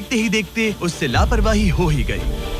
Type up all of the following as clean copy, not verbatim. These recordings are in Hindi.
देखते ही देखते उससे लापरवाही हो ही गई।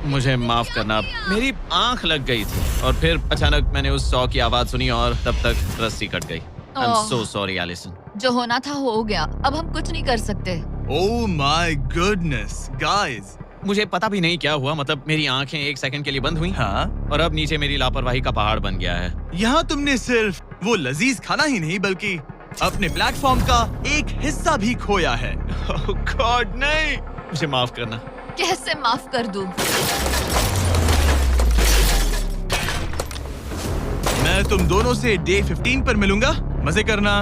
मुझे माफ करना, मेरी आंख लग गई थी और फिर अचानक मैंने उस सॉ की आवाज सुनी और तब तक रस्सी कट गई। I'm so sorry, Allison. जो होना था हो गया, अब हम कुछ नहीं कर सकते। Oh my goodness, guys! मुझे पता भी नहीं क्या हुआ, मतलब मेरी आंखें 1 सेकंड के लिए बंद हुई। हाँ? और अब नीचे मेरी लापरवाही का पहाड़ बन गया है। यहाँ तुमने सिर्फ वो लजीज खाना ही नहीं बल्कि अपने प्लेटफॉर्म का एक हिस्सा भी खोया है। Oh God, नहीं! मुझे माफ करना। कैसे माफ कर दूं? मैं तुम दोनों से डे 15 पर मिलूंगा, मजे करना।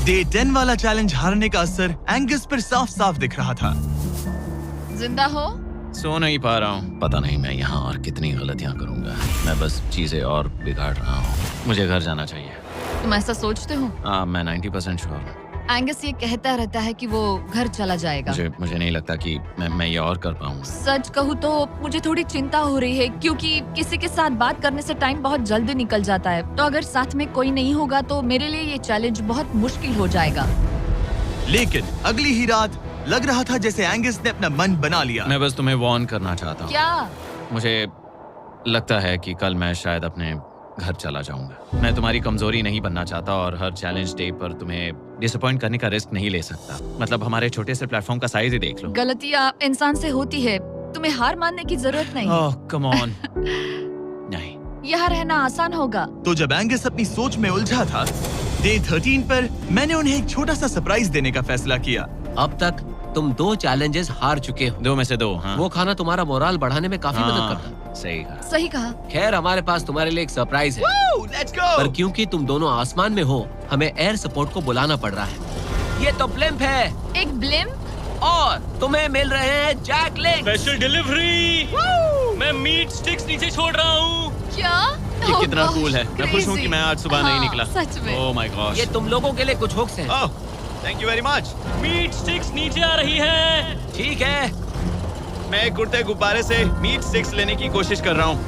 डे 10 वाला चैलेंज हारने का असर एंगस पर साफ साफ दिख रहा था। जिंदा हो? सो नहीं पा रहा हूँ। पता नहीं मैं यहाँ और कितनी गलतियाँ करूँगा। मैं बस चीजें और बिगाड़ रहा हूँ। मुझे घर जाना चाहिए। तुम ऐसा सोचते हो? हाँ, मैं 90% श्योर हूँ। एंगस ये कहता रहता है कि वो घर चला जाएगा। मुझे नहीं लगता कि मैं ये और कर पाऊंगा। सच कहूँ तो मुझे थोड़ी चिंता हो रही है क्योंकि किसी के साथ बात करने से टाइम बहुत जल्दी निकल जाता है। तो अगर साथ में कोई नहीं होगा तो मेरे लिए ये चैलेंज बहुत मुश्किल हो जाएगा। लेकिन अगली ही रात लग रहा था जैसे एंगस ने अपना मन बना लिया। मैं बस तुम्हें वार्न करना चाहता हूँ। क्या? मुझे लगता है कि कल मैं शायद अपने घर चला जाऊंगा। मैं तुम्हारी कमजोरी नहीं बनना चाहता और हर चैलेंज डे पर तुम्हें डिसअपॉइंट करने का रिस्क नहीं ले सकता। मतलब हमारे छोटे से प्लेटफॉर्म का साइज ही देख लो। गलतियाँ इंसान से होती है, तुम्हें हार मानने की जरूरत नहीं। ओह कम ऑन। नहीं, यहाँ रहना आसान होगा। तो जब एंगस अपनी सोच में उलझा था, डे 13 पर मैंने उन्हें एक छोटा सा सरप्राइज देने का फैसला किया। अब तक तुम 2 चैलेंजेस हार चुके हो। 2 में से 2। हाँ। वो खाना तुम्हारा मोराल बढ़ाने में काफी मदद करता है। सही कहा। सही कहा। खैर हमारे पास तुम्हारे लिए एक सरप्राइज है। Let's go! पर क्योंकि तुम दोनों आसमान में हो, हमें एयर सपोर्ट को बुलाना पड़ रहा है। ये तो ब्लिम्प है। एक ब्लिम्प? और तुम्हें मिल रहे हैं जैक लिंक। Special delivery. मैं मीट स्टिक्स नीचे छोड़ रहा हूँ। क्या? ये कितना कूल है। मैं खुश हूँ कि मैं आज सुबह नहीं निकला। सच में। Oh my god. ये तुम लोगों के लिए कुछ हुक्स हैं। Oh, thank you very much. Meat sticks नीचे आ रही है। ठीक है। मैं एक उड़ते गुब्बारे से मीट स्टिक्स लेने की कोशिश कर रहा हूँ।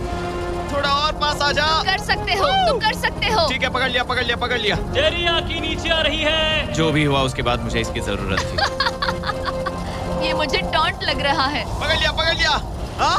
थोड़ा और पास आ जा। कर सकते हो, तुम कर सकते हो। ठीक है, पकड़ लिया, पकड़ लिया, पकड़ लिया। टेरियाकी नीचे आ रही है। जो भी हुआ उसके बाद मुझे इसकी जरूरत थी। ये मुझे टॉन्ट लग रहा है। पकड़ लिया, पकड़ लिया। हाँ?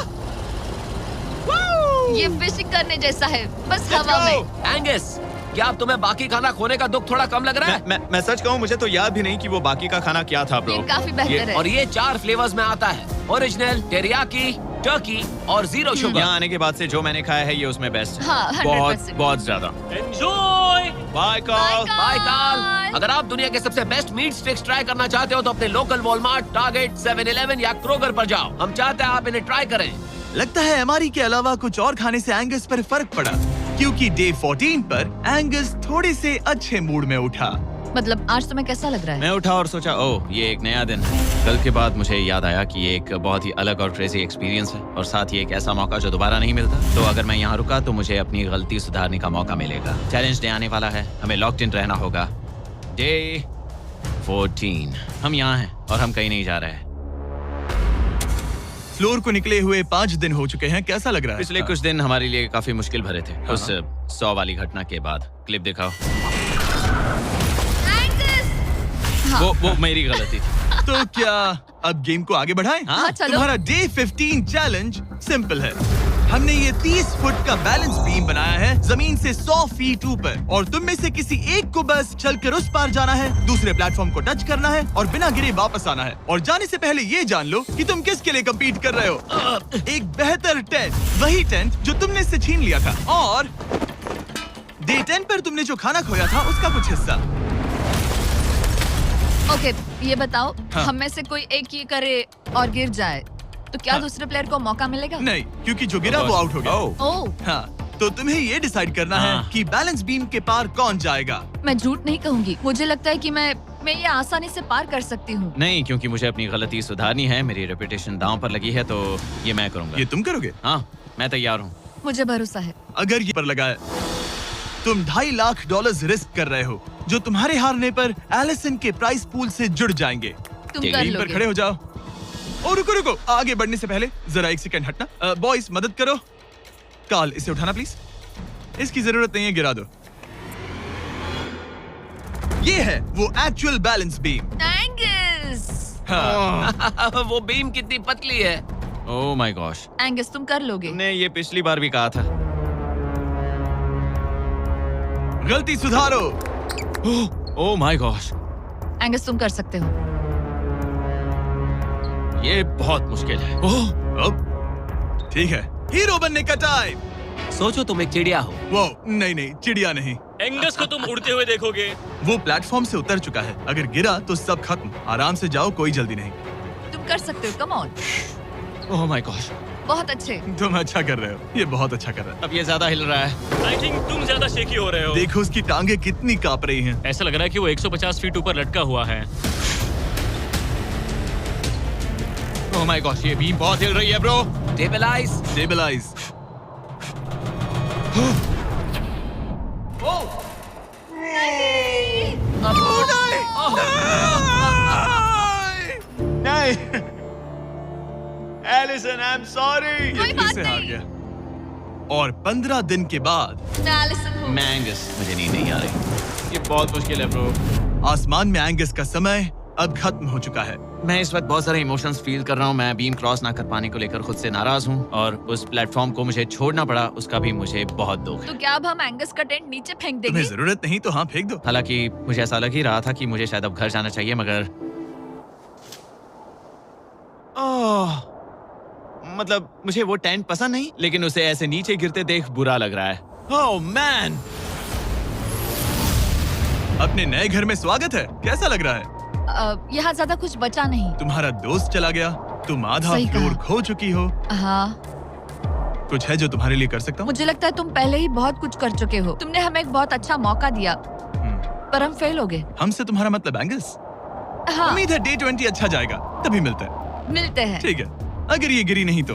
ये फिशिंग करने जैसा है, बस हवा में। एंगस, क्या अब तुम्हें बाकी खाना खोने का दुख थोड़ा कम लग रहा है? मैं सच कहूँ, मुझे तो याद भी नहीं कि वो बाकी का खाना क्या था ब्रो। ये काफी बेहतर है। और ये 4 फ्लेवर्स में आता है, ओरिजिनल, टेरियाकी, टर्की और 0 शुगर। यहाँ आने के बाद से जो मैंने खाया है ये उसमें बेस्ट है। हाँ, 100%। बहुत ज्यादा। Enjoy. Bye Carl. Bye Carl. अगर आप दुनिया के सबसे बेस्ट मीट स्टिक्स ट्राई करना चाहते हो तो अपने लोकल वॉलमार्ट, टारगेट, 7-Eleven या क्रोगर पर जाओ। हम चाहते हैं आप इन्हें ट्राई करें। लगता है एमआरई के अलावा कुछ और खाने से एंगस पर फर्क पड़ा, क्योंकि डे 14 पर एंगस थोड़े से अच्छे मूड में उठा। मतलब आज तुम्हें कैसा लग रहा है? मैं उठा और सोचा, ओह ये एक नया दिन है। कल के बाद मुझे याद आया कि ये एक बहुत ही अलग और क्रेजी एक्सपीरियंस है और साथ ही एक ऐसा मौका जो दोबारा नहीं मिलता। तो अगर मैं यहाँ रुका तो मुझे अपनी गलती सुधारने का मौका मिलेगा। चैलेंज डे आने वाला है, हमें लॉक्ड इन रहना होगा। डे 14 हम यहाँ हैं और हम कहीं नहीं जा रहे हैं। फ्लोर को निकले हुए 5 दिन हो चुके हैं, कैसा लग रहा है? पिछले कुछ दिन हमारे लिए काफी मुश्किल भरे थे। उस 100 वाली घटना के बाद। क्लिप दिखाओ। वो मेरी गलती थी। तो क्या अब गेम को आगे बढ़ाएं? हाँ, चलो। तुम्हारा डे 15 चैलेंज सिंपल है। हमने ये 30 फुट का बैलेंस बीम बनाया है जमीन से 100 फीट ऊपर, और तुम में से किसी एक को बस चलकर उस पार जाना है, दूसरे प्लेटफॉर्म को टच करना है और बिना गिरे वापस आना है। और जाने से पहले ये जान लो कि तुम किसके लिए कम्पीट कर रहे हो। एक बेहतर टेंट, वही टेंट जो तुमने इससे छीन लिया था, और डे 10 पर तुमने जो खाना खोया था उसका कुछ हिस्सा। ओके, ये बताओ, हाँ। हम में से कोई एक ये करे और गिर जाए तो क्या दूसरे प्लेयर को मौका मिलेगा? नहीं, क्योंकि जो गिरा वो आउट हो गया। ओह, हाँ, तो तुम्हें ये डिसाइड करना है हाँ। कि बैलेंस बीम के पार कौन जाएगा। मैं झूठ नहीं कहूंगी, मुझे लगता है कि मैं मैं ये आसानी से पार कर सकती हूँ। नहीं, क्योंकि मुझे अपनी गलती सुधारनी है। मेरी रेपुटेशन दांव पर लगी है, तो ये मैं करूंगा। ये तुम करोगे? हाँ, मैं तैयार हूँ। मुझे भरोसा है। अगर ये पर लगा है, तुम $2.5 लाख रिस्क कर रहे हो, जो तुम्हारे हारने पर एलिसन के प्राइस पूल से जुड़ जाएंगे। तुम ठीक कर है, टीम पर लोगे। खड़े हो जाओ। और रुको, आगे बढ़ने से पहले जरा 1 सेकंड हटना। बॉयज मदद करो। कार्ल, इसे उठाना प्लीज। इसकी जरूरत नहीं है, गिरा दो। ये है वो एक्चुअल बैलेंस बीम। एंगस, हाँ। वो बीम कितनी पतली है। ओह माय गॉश, एंगस तुम कर लोगे। तुमने ये पिछली बार भी कहा था। गलती सुधारो। ओह माय गॉश, एंगस तुम कर सकते हो। ये बहुत मुश्किल है। अब ठीक है, हीरो बनने का टाइम। सोचो तुम एक चिड़िया हो। वो नहीं, चिड़िया नहीं। एंगस को तुम उड़ते हुए देखोगे। वो प्लेटफॉर्म से उतर चुका है। अगर गिरा तो सब खत्म। आराम से जाओ, कोई जल्दी नहीं। तुम कर सकते हो, come on. Oh my gosh, बहुत अच्छे। तुम अच्छा कर रहे हो। ये बहुत अच्छा कर रहा है। अब ये ज्यादा हिल रहा है। आई थिंक तुम ज्यादा शेकी हो रहे हो। देखो उसकी टांगे कितनी कांप रही हैं। ऐसा लग रहा है कि वो 150 फीट ऊपर लटका हुआ है। ओह माय गॉश, ये बीम बहुत हिल रही है ब्रो। स्टेबलाइज। नहीं, एलिसन, आई एम सॉरी। कोई बात हार नहीं। गया। और 15 दिन के बाद मैं एलिसन हूँ। मैं एंगस, मुझे नींद नहीं आ रही। ये बहुत मुश्किल है ब्रो। आसमान में एंगस का समय अब खत्म हो चुका है। मैं इस वक्त बहुत सारे इमोशंस फील कर रहा हूँ। मैं बीम क्रॉस ना कर पाने को लेकर खुद से नाराज हूँ, और उस प्लेटफॉर्म को मुझे छोड़ना पड़ा, उसका भी मुझे बहुत दुख है। तो क्या अब हम एंगस का टेंट नीचे फेंक देंगे? तुम्हें जरूरत नहीं तो हाँ फेंक दो। हालांकि मुझे ऐसा लग ही रहा था कि मुझे शायद अब घर जाना चाहिए, मगर मतलब मुझे वो टेंट पसंद नहीं, लेकिन उसे ऐसे नीचे गिरते देख बुरा लग रहा है। ओह मैन, अपने नए घर में स्वागत है। कैसा लग रहा है? यहाँ ज्यादा कुछ बचा नहीं। तुम्हारा दोस्त चला गया, तुम आधा सही कहा। फ्लोर खो चुकी हो। हाँ, कुछ है जो तुम्हारे लिए कर सकता हूँ? मुझे लगता है तुम पहले ही बहुत कुछ कर चुके हो। तुमने हमें एक बहुत अच्छा मौका दिया, पर हम फेल हो गए। हमसे तुम्हारा मतलब एंगस? हाँ, उम्मीद है Day 20 अच्छा जाएगा, तभी मिलते हैं। मिलते हैं। ठीक है, अगर ये गिरी नहीं तो।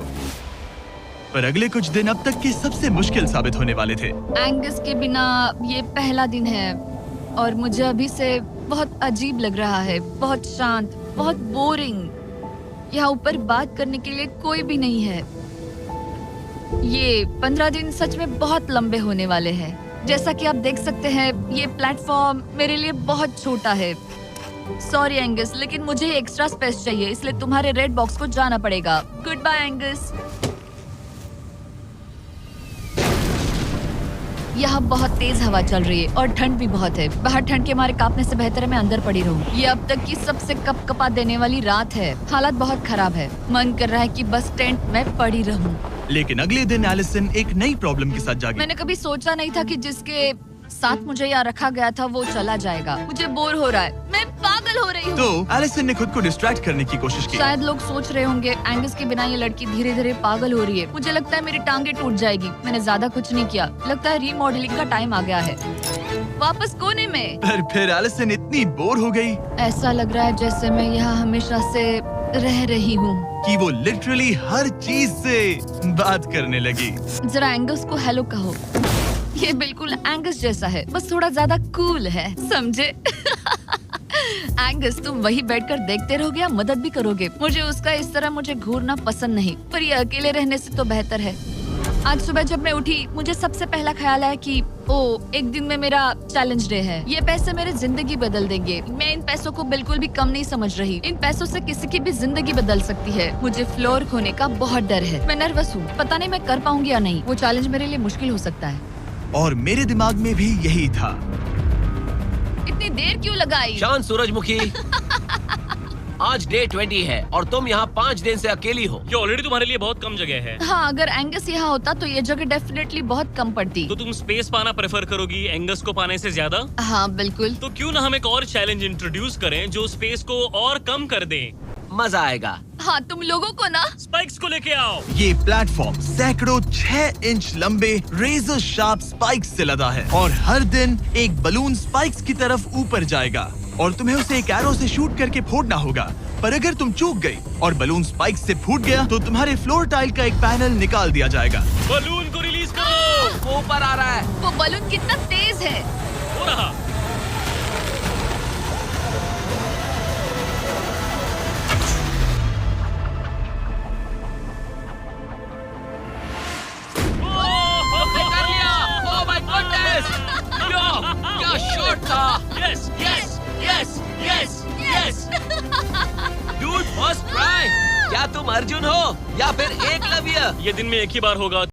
पर अगले कुछ दिन अब तक के सबसे मुश्किल साबित होने वाले थे। एंगस के बिना ये पहला दिन है, और मुझे अभी से बहुत अजीब लग रहा है। बहुत शांत, बहुत बोरिंग। यहाँ ऊपर बात करने के लिए कोई भी नहीं है। ये 15 दिन सच में बहुत लंबे होने वाले हैं। जैसा कि आप देख सकते हैं, ये प्लेटफॉर्म मेरे लिए बहुत छोटा है। सॉरी एंगस, लेकिन मुझे एक्स्ट्रा स्पेस चाहिए, इसलिए तुम्हारे रेड बॉक्स को जाना पड़ेगा। Goodbye Angus. यहाँ बहुत तेज हवा चल रही है और ठंड भी बहुत है। बाहर ठंड के मारे कांपने से बेहतर है मैं अंदर पड़ी रहूं। ये अब तक की सबसे कपकपा देने वाली रात है। हालात बहुत खराब है। मन कर रहा है कि बस टेंट में पड़ी रहूं। लेकिन अगले दिन एलिसन एक नई प्रॉब्लम के साथ जागी। मैंने कभी सोचा नहीं था कि जिसके साथ मुझे यहाँ रखा गया था वो चला जाएगा। मुझे बोर हो रहा है, मैं पागल हो रही हूँ। तो एलिसन ने खुद को डिस्ट्रैक्ट करने की कोशिश की। शायद लोग सोच रहे होंगे एंगस के बिना ये लड़की धीरे धीरे पागल हो रही है। मुझे लगता है मेरी टांगे टूट जाएगी। मैंने ज्यादा कुछ नहीं किया। लगता है रीमॉडलिंग का टाइम आ गया है। वापस कोने में। पर फिर एलिसन इतनी बोर हो गई ऐसा लग रहा है जैसे मैं यहाँ हमेशा से रह रही हूँ। कि वो लिटरली हर चीज से बात करने लगी। जरा एंगस को हेलो कहो। ये बिल्कुल एंगस जैसा है, बस थोड़ा ज्यादा कूल है, समझे? एंगस, तुम वही बैठकर देखते रहोगे या मदद भी करोगे? मुझे उसका इस तरह मुझे घूरना पसंद नहीं, पर ये अकेले रहने से तो बेहतर है। आज सुबह जब मैं उठी, मुझे सबसे पहला ख्याल आया कि एक दिन में मेरा चैलेंज डे है। ये पैसे मेरी जिंदगी बदल देंगे। मैं इन पैसों को बिल्कुल भी कम नहीं समझ रही। इन पैसों से किसी की भी जिंदगी बदल सकती है। मुझे फ्लोर खोने का बहुत डर है। मैं नर्वस हूँ, पता नहीं मैं कर पाऊंगी या नहीं। वो चैलेंज मेरे लिए मुश्किल हो सकता है। और मेरे दिमाग में भी यही था। इतनी देर क्यों लगाई? शांत सूरजमुखी। आज Day 20 है और तुम यहाँ 5 दिन से अकेली हो। ये ऑलरेडी तुम्हारे लिए बहुत कम जगह है। हाँ, अगर एंगस यहाँ होता तो ये जगह डेफिनेटली बहुत कम पड़ती। तो तुम स्पेस पाना प्रेफर करोगी एंगस को पाने से ज्यादा? हाँ बिल्कुल। तो क्यों ना हम एक और चैलेंज इंट्रोड्यूस करें जो स्पेस को और कम कर दे। मजा आएगा। हाँ, तुम लोगों को ना स्पाइक्स को लेके आओ। ये प्लेटफॉर्म सैकड़ों 6 इंच लंबे रेजर शार्प स्पाइक्स से लदा है और हर दिन एक बलून स्पाइक्स की तरफ ऊपर जाएगा। और तुम्हें उसे एक एरो से शूट करके फोड़ना होगा। पर अगर तुम चूक गई और बलून स्पाइक से फूट गया तो तुम्हारे फ्लोर टाइल का एक पैनल निकाल दिया जाएगा। बलून को रिलीज करो। वो ऊपर आ रहा है। वो बलून कितना तेज है। हो रहा। उसने कर लिया। Oh my goodness. क्या शॉट था। Yes yes yes yes yes. Dude first try. क्या तुम अर्जुन हो या फिर एकलव्य? ये दिन में एक ही बार होगा।